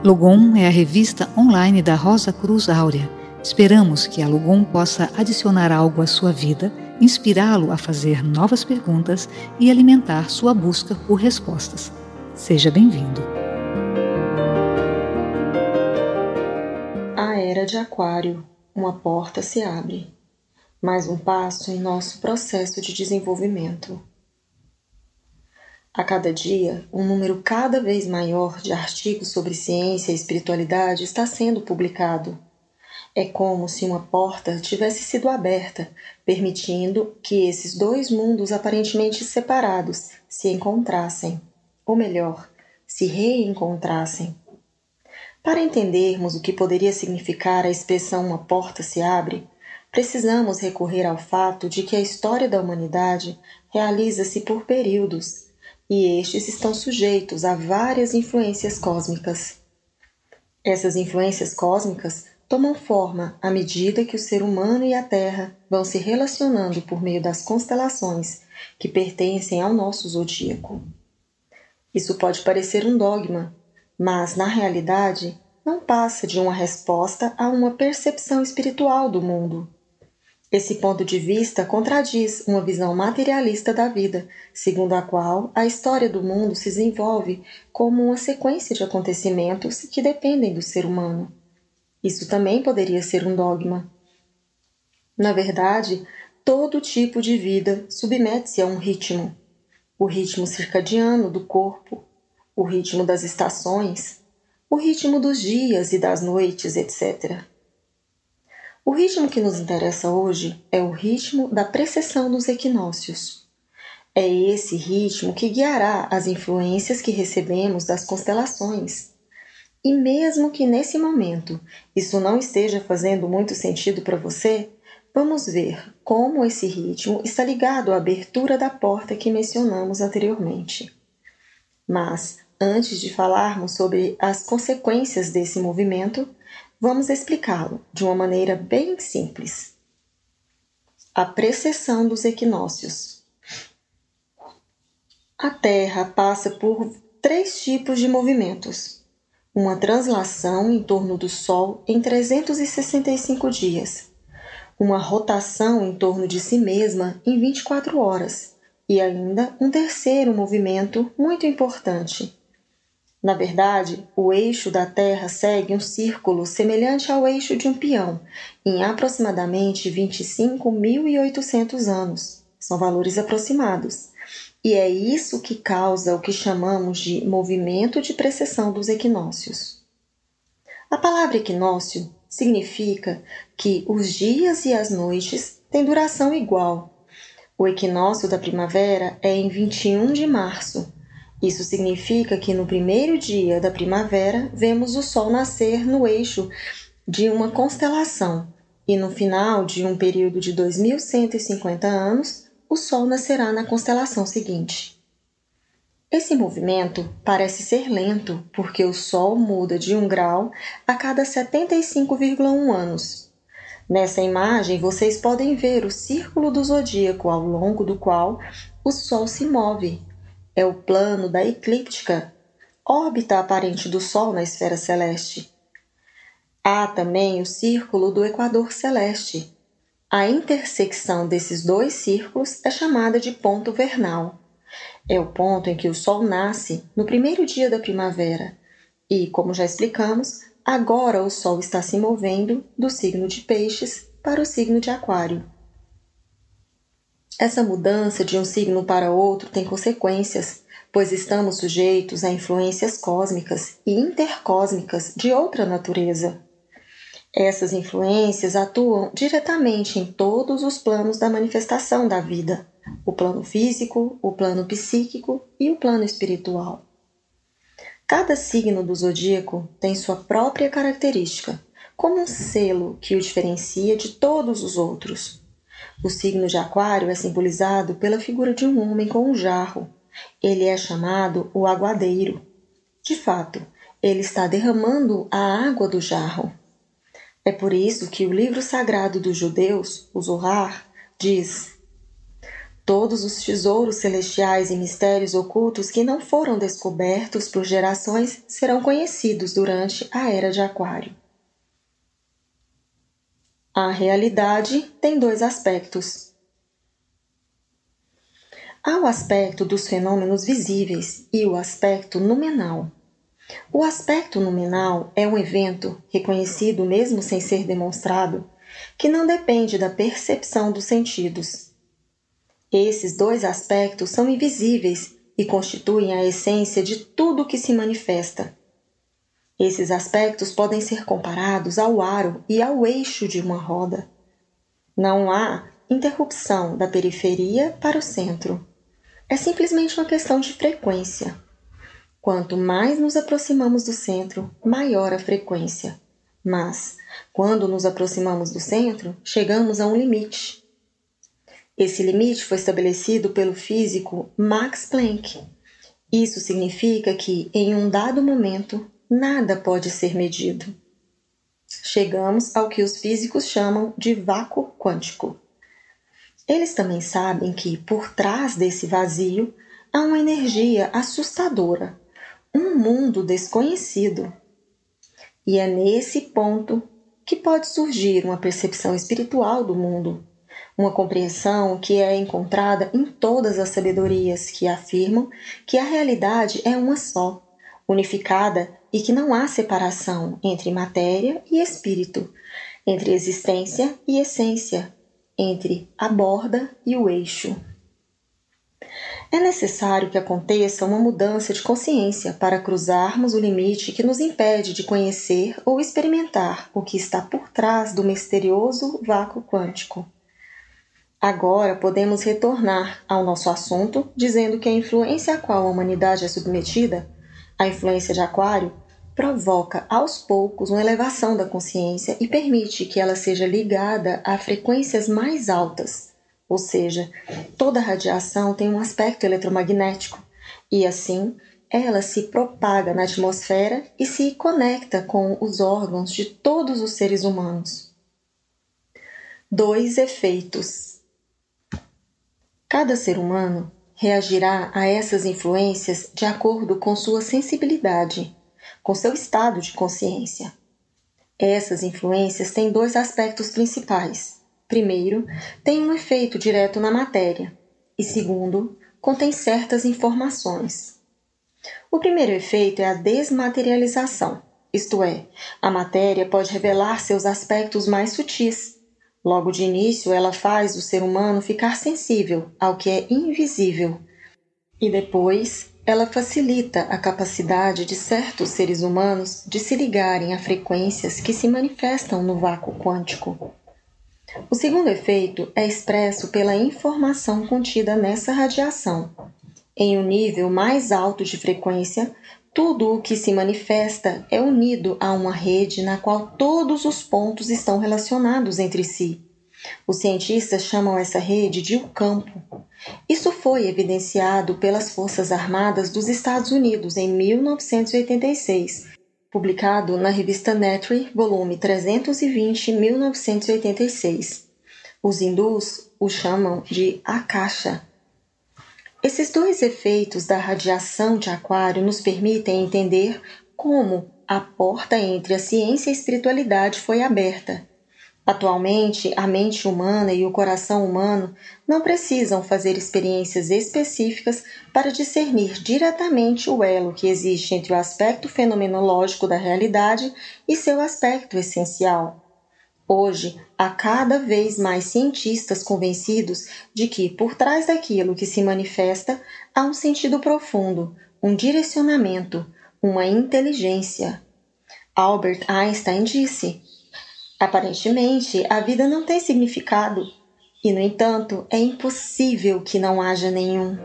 Logom é a revista online da Rosa Cruz Áurea. Esperamos que a Logom possa adicionar algo à sua vida, inspirá-lo a fazer novas perguntas e alimentar sua busca por respostas. Seja bem-vindo. A Era de Aquário, uma porta se abre. Mais um passo em nosso processo de desenvolvimento. A cada dia, um número cada vez maior de artigos sobre ciência e espiritualidade está sendo publicado. É como se uma porta tivesse sido aberta, permitindo que esses dois mundos aparentemente separados se encontrassem, ou melhor, se reencontrassem. Para entendermos o que poderia significar a expressão "uma porta se abre", precisamos recorrer ao fato de que a história da humanidade realiza-se por períodos, e estes estão sujeitos a várias influências cósmicas. Essas influências cósmicas tomam forma à medida que o ser humano e a Terra vão se relacionando por meio das constelações que pertencem ao nosso zodíaco. Isso pode parecer um dogma, mas, na realidade, não passa de uma resposta a uma percepção espiritual do mundo. Esse ponto de vista contradiz uma visão materialista da vida, segundo a qual a história do mundo se desenvolve como uma sequência de acontecimentos que dependem do ser humano. Isso também poderia ser um dogma. Na verdade, todo tipo de vida submete-se a um ritmo. O ritmo circadiano do corpo, o ritmo das estações, o ritmo dos dias e das noites, etc. O ritmo que nos interessa hoje é o ritmo da precessão dos equinócios. É esse ritmo que guiará as influências que recebemos das constelações. E mesmo que nesse momento isso não esteja fazendo muito sentido para você, vamos ver como esse ritmo está ligado à abertura da porta que mencionamos anteriormente. Mas, antes de falarmos sobre as consequências desse movimento, vamos explicá-lo de uma maneira bem simples. A precessão dos equinócios. A Terra passa por 3 tipos de movimentos. Uma translação em torno do Sol em 365 dias. Uma rotação em torno de si mesma em 24 horas. E ainda um terceiro movimento muito importante. Na verdade, o eixo da Terra segue um círculo semelhante ao eixo de um peão, em aproximadamente 25.800 anos. São valores aproximados. E é isso que causa o que chamamos de movimento de precessão dos equinócios. A palavra equinócio significa que os dias e as noites têm duração igual. O equinócio da primavera é em 21 de março. Isso significa que no primeiro dia da primavera vemos o Sol nascer no eixo de uma constelação e no final de um período de 2150 anos, o Sol nascerá na constelação seguinte. Esse movimento parece ser lento porque o Sol muda de 1 grau a cada 75,1 anos. Nessa imagem, vocês podem ver o círculo do zodíaco ao longo do qual o Sol se move. É o plano da eclíptica, órbita aparente do Sol na esfera celeste. Há também o círculo do equador celeste. A intersecção desses 2 círculos é chamada de ponto vernal. É o ponto em que o Sol nasce no primeiro dia da primavera. E, como já explicamos, agora o Sol está se movendo do signo de Peixes para o signo de Aquário. Essa mudança de um signo para outro tem consequências, pois estamos sujeitos a influências cósmicas e intercósmicas de outra natureza. Essas influências atuam diretamente em todos os planos da manifestação da vida, o plano físico, o plano psíquico e o plano espiritual. Cada signo do zodíaco tem sua própria característica, como um selo que o diferencia de todos os outros. O signo de Aquário é simbolizado pela figura de um homem com um jarro. Ele é chamado o aguadeiro. De fato, ele está derramando a água do jarro. É por isso que o livro sagrado dos judeus, o Zohar, diz: Todos os tesouros celestiais e mistérios ocultos que não foram descobertos por gerações serão conhecidos durante a Era de Aquário. A realidade tem dois aspectos. Há o aspecto dos fenômenos visíveis e o aspecto noumenal. O aspecto noumenal é um evento, reconhecido mesmo sem ser demonstrado, que não depende da percepção dos sentidos. Esses dois aspectos são invisíveis e constituem a essência de tudo o que se manifesta. Esses aspectos podem ser comparados ao aro e ao eixo de uma roda. Não há interrupção da periferia para o centro. É simplesmente uma questão de frequência. Quanto mais nos aproximamos do centro, maior a frequência. Mas, quando nos aproximamos do centro, chegamos a um limite. Esse limite foi estabelecido pelo físico Max Planck. Isso significa que, em um dado momento, nada pode ser medido. Chegamos ao que os físicos chamam de vácuo quântico. Eles também sabem que, por trás desse vazio, há uma energia assustadora, um mundo desconhecido. E é nesse ponto que pode surgir uma percepção espiritual do mundo, uma compreensão que é encontrada em todas as sabedorias que afirmam que a realidade é uma só, unificada e que não há separação entre matéria e espírito, entre existência e essência, entre a borda e o eixo. É necessário que aconteça uma mudança de consciência para cruzarmos o limite que nos impede de conhecer ou experimentar o que está por trás do misterioso vácuo quântico. Agora podemos retornar ao nosso assunto, dizendo que a influência a qual a humanidade é submetida, a influência de Aquário, provoca aos poucos uma elevação da consciência e permite que ela seja ligada a frequências mais altas. Ou seja, toda radiação tem um aspecto eletromagnético e, assim, ela se propaga na atmosfera e se conecta com os órgãos de todos os seres humanos. 2 efeitos. Cada ser humano reagirá a essas influências de acordo com sua sensibilidade, com seu estado de consciência. Essas influências têm 2 aspectos principais. Primeiro, tem um efeito direto na matéria, e segundo, contém certas informações. O primeiro efeito é a desmaterialização, isto é, a matéria pode revelar seus aspectos mais sutis. Logo de início, ela faz o ser humano ficar sensível ao que é invisível, e depois ela facilita a capacidade de certos seres humanos de se ligarem a frequências que se manifestam no vácuo quântico. O segundo efeito é expresso pela informação contida nessa radiação. Em um nível mais alto de frequência, tudo o que se manifesta é unido a uma rede na qual todos os pontos estão relacionados entre si. Os cientistas chamam essa rede de o campo. Isso foi evidenciado pelas Forças Armadas dos Estados Unidos em 1986, publicado na revista Nature, volume 320, 1986. Os hindus o chamam de Akasha. Esses 2 efeitos da radiação de Aquário nos permitem entender como a porta entre a ciência e a espiritualidade foi aberta. Atualmente, a mente humana e o coração humano não precisam fazer experiências específicas para discernir diretamente o elo que existe entre o aspecto fenomenológico da realidade e seu aspecto essencial. Hoje, há cada vez mais cientistas convencidos de que, por trás daquilo que se manifesta, há um sentido profundo, um direcionamento, uma inteligência. Albert Einstein disse: aparentemente, a vida não tem significado, e, no entanto, é impossível que não haja nenhum.